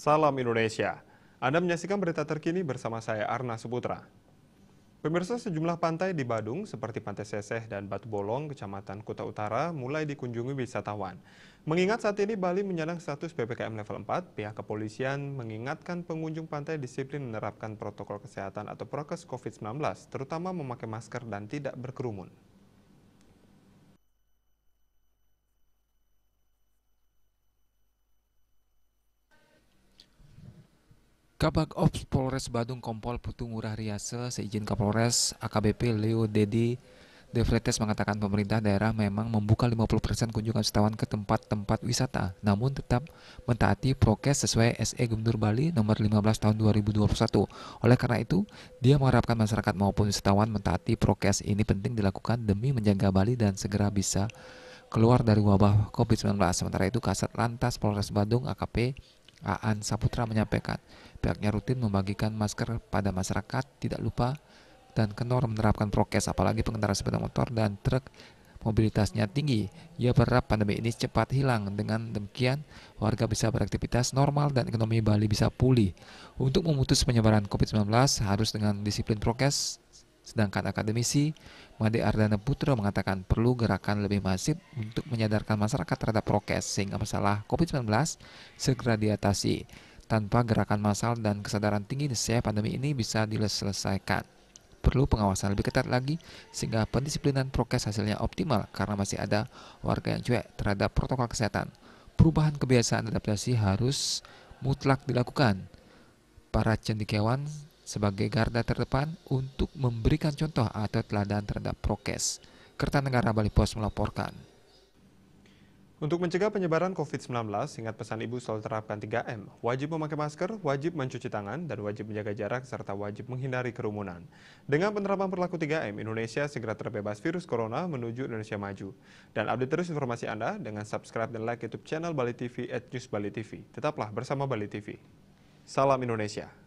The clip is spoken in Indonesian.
Salam Indonesia. Anda menyaksikan berita terkini bersama saya Arna Suputra. Pemirsa, sejumlah pantai di Badung seperti Pantai Seseh dan Batu Bolong, Kecamatan Kuta Utara mulai dikunjungi wisatawan. Mengingat saat ini Bali menyandang status PPKM level 4, pihak kepolisian mengingatkan pengunjung pantai disiplin menerapkan protokol kesehatan atau prokes COVID-19, terutama memakai masker dan tidak berkerumun. Kabag Ops Polres Badung Kompol Putu Ngurah Riase seizin Kapolres AKBP Leo Dedi De Vletes mengatakan pemerintah daerah memang membuka 50% kunjungan wisatawan ke tempat-tempat wisata, namun tetap mentaati prokes sesuai SE Gubernur Bali nomor 15 tahun 2021. Oleh karena itu, dia mengharapkan masyarakat maupun wisatawan mentaati prokes ini penting dilakukan demi menjaga Bali dan segera bisa keluar dari wabah COVID-19. Sementara itu, Kasat Lantas Polres Badung AKP Aan Saputra menyampaikan pihaknya rutin membagikan masker pada masyarakat, tidak lupa dan kendor menerapkan prokes, apalagi pengendara sepeda motor dan truk mobilitasnya tinggi. Ia berharap pandemi ini cepat hilang. Dengan demikian, warga bisa beraktivitas normal dan ekonomi Bali bisa pulih. Untuk memutus penyebaran COVID-19 harus dengan disiplin prokes. Sedangkan akademisi Made Ardana Putra mengatakan perlu gerakan lebih masif untuk menyadarkan masyarakat terhadap prokes sehingga masalah COVID-19 segera diatasi. Tanpa gerakan massal dan kesadaran tinggi, niscaya pandemi ini bisa diselesaikan. Perlu pengawasan lebih ketat lagi sehingga pendisiplinan prokes hasilnya optimal karena masih ada warga yang cuek terhadap protokol kesehatan. Perubahan kebiasaan adaptasi harus mutlak dilakukan. Para cendekiawan sebagai garda terdepan untuk memberikan contoh atau teladan terhadap prokes. Kertanegara Bali Pos melaporkan. Untuk mencegah penyebaran COVID-19, ingat pesan Ibu selalu terapkan 3M, wajib memakai masker, wajib mencuci tangan, dan wajib menjaga jarak, serta wajib menghindari kerumunan. Dengan penerapan perilaku 3M, Indonesia segera terbebas virus corona menuju Indonesia maju. Dan update terus informasi Anda dengan subscribe dan like YouTube channel Bali TV @newsbalitv. Tetaplah bersama Bali TV. Salam Indonesia.